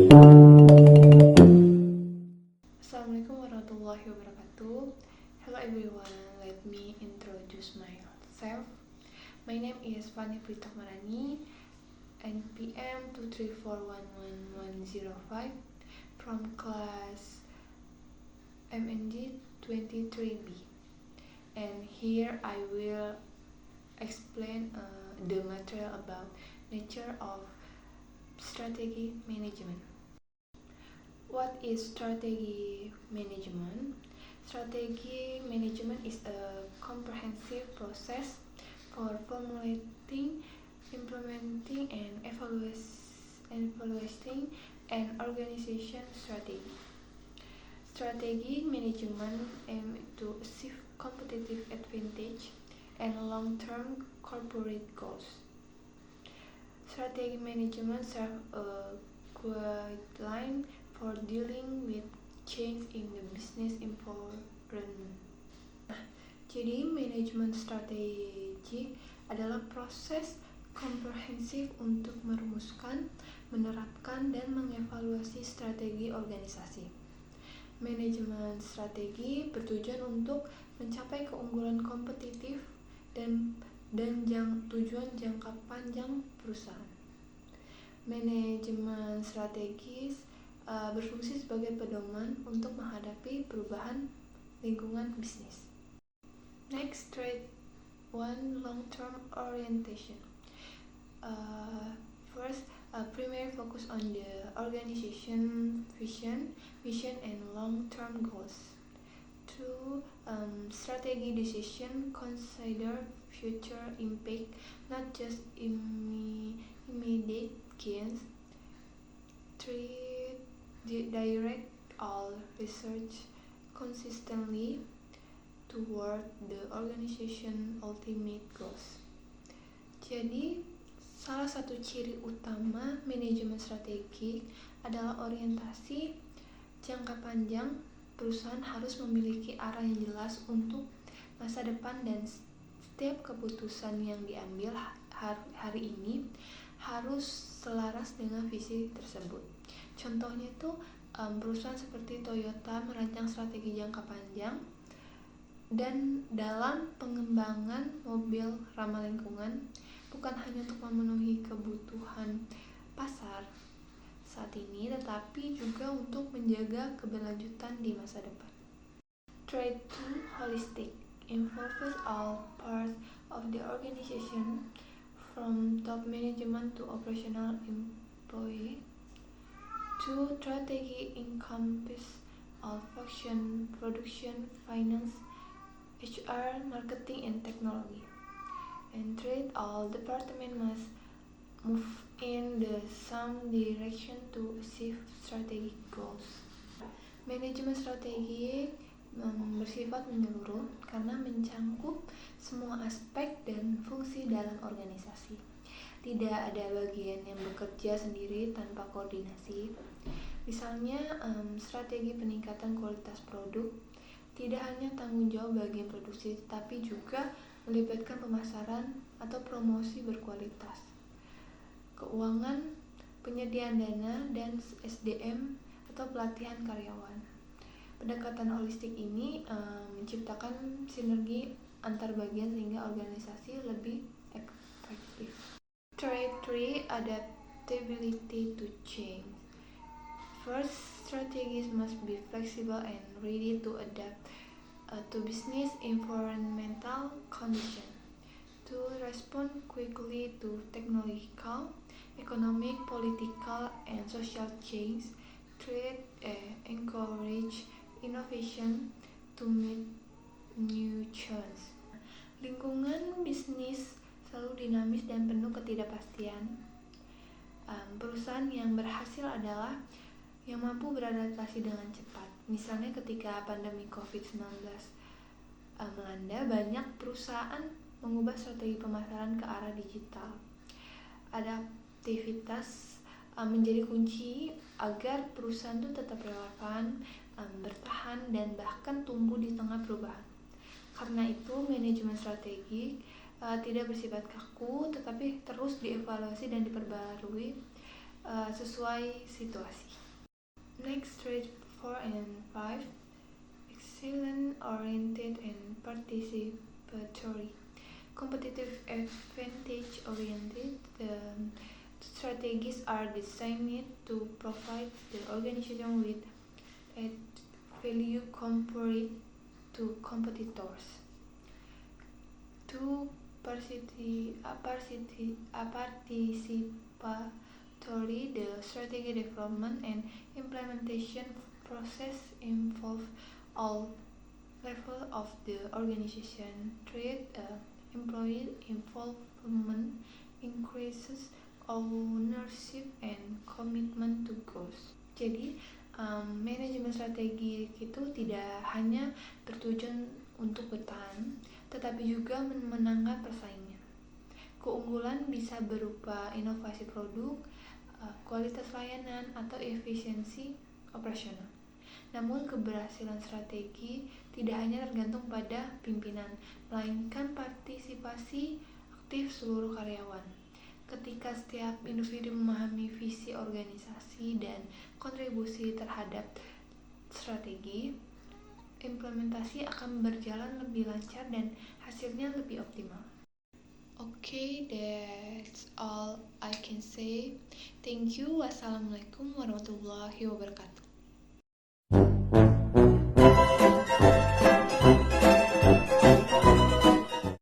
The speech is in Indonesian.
Assalamualaikum warahmatullahi wabarakatuh. Hello everyone, let me introduce myself. My name is Fani Pritakmarani, NPM 2341105 from class MNG 23B. And here I will explain the material about nature of strategy management. What is strategy management? Strategy management is a comprehensive process for formulating, implementing, and evaluating an organization strategy. Strategy management aims to achieve competitive advantage and long-term corporate goals. Strategy management serves a guideline for dealing with change in the business environment. Jadi, manajemen strategi adalah proses komprehensif untuk merumuskan, menerapkan, dan mengevaluasi strategi organisasi. Manajemen strategi bertujuan untuk mencapai keunggulan kompetitif dan tujuan jangka panjang perusahaan. Manajemen strategis berfungsi sebagai pedoman untuk menghadapi perubahan lingkungan bisnis. Next, trait 1, long-term orientation. First, primary focus on the organization vision, mission, and long-term goals. 2, strategy decision consider future impact, not just immediate gains. 3, direct all research consistently toward the organization ultimate goals. Jadi, salah satu ciri utama manajemen strategi adalah orientasi jangka panjang. Perusahaan harus memiliki arah yang jelas untuk masa depan dan setiap keputusan yang diambil hari ini harus selaras dengan visi tersebut. Contohnya itu perusahaan seperti Toyota merancang strategi jangka panjang dan dalam pengembangan mobil ramah lingkungan bukan hanya untuk memenuhi kebutuhan pasar saat ini, tetapi juga untuk menjaga keberlanjutan di masa depan. Trait 2, holistic, involves all parts of the organization from top management to operational employee. 2, strategy encompasses all functions, production, finance, HR, marketing, and technology. And 3, all departments must move in the same direction to achieve strategic goals. Manajemen strategi bersifat menyeluruh karena mencangkup semua aspek dan fungsi dalam organisasi. Tidak ada bagian yang bekerja sendiri tanpa koordinasi. Misalnya, strategi peningkatan kualitas produk tidak hanya tanggung jawab bagian produksi, tetapi juga melibatkan pemasaran atau promosi berkualitas, keuangan, penyediaan dana, dan SDM atau pelatihan karyawan. Pendekatan holistik ini menciptakan sinergi antar bagian sehingga organisasi lebih efektif. Trait 3, adaptability to change. First, strategies must be flexible and ready to adapt to business environmental conditions. To respond quickly to technological, economic, political, and social change. Trait encourage innovation to meet new challenges. Lingkungan bisnis selalu dinamis dan penuh ketidakpastian. Perusahaan yang berhasil adalah yang mampu beradaptasi dengan cepat. Misalnya ketika pandemi COVID-19 melanda, banyak perusahaan mengubah strategi pemasaran ke arah digital. Adaptivitas menjadi kunci agar perusahaan itu tetap relevan, bertahan, dan bahkan tumbuh di tengah perubahan. Karena itu, manajemen strategi tidak bersifat kaku, tetapi terus dievaluasi dan diperbarui sesuai situasi. Next, trait 4 and 5, excellent, oriented, and participatory. Competitive advantage oriented. The strategies are designed to provide the organization with added value compared to competitors. 2. Participatory. The strategy development and implementation process involve all levels of the organization. 3. Employee involvement increases ownership and commitment to goals. Jadi, manajemen strategi itu tidak hanya bertujuan untuk bertahan, tetapi juga memenangkan persaingan. Keunggulan bisa berupa inovasi produk, kualitas layanan, atau efisiensi operasional. Namun keberhasilan strategi tidak hanya tergantung pada pimpinan, melainkan partisipasi aktif seluruh karyawan. Ketika setiap individu memahami visi organisasi dan kontribusi terhadap strategi, implementasi akan berjalan lebih lancar dan hasilnya lebih optimal. Okay, that's all I can say. Thank you. Wassalamualaikum warahmatullahi wabarakatuh.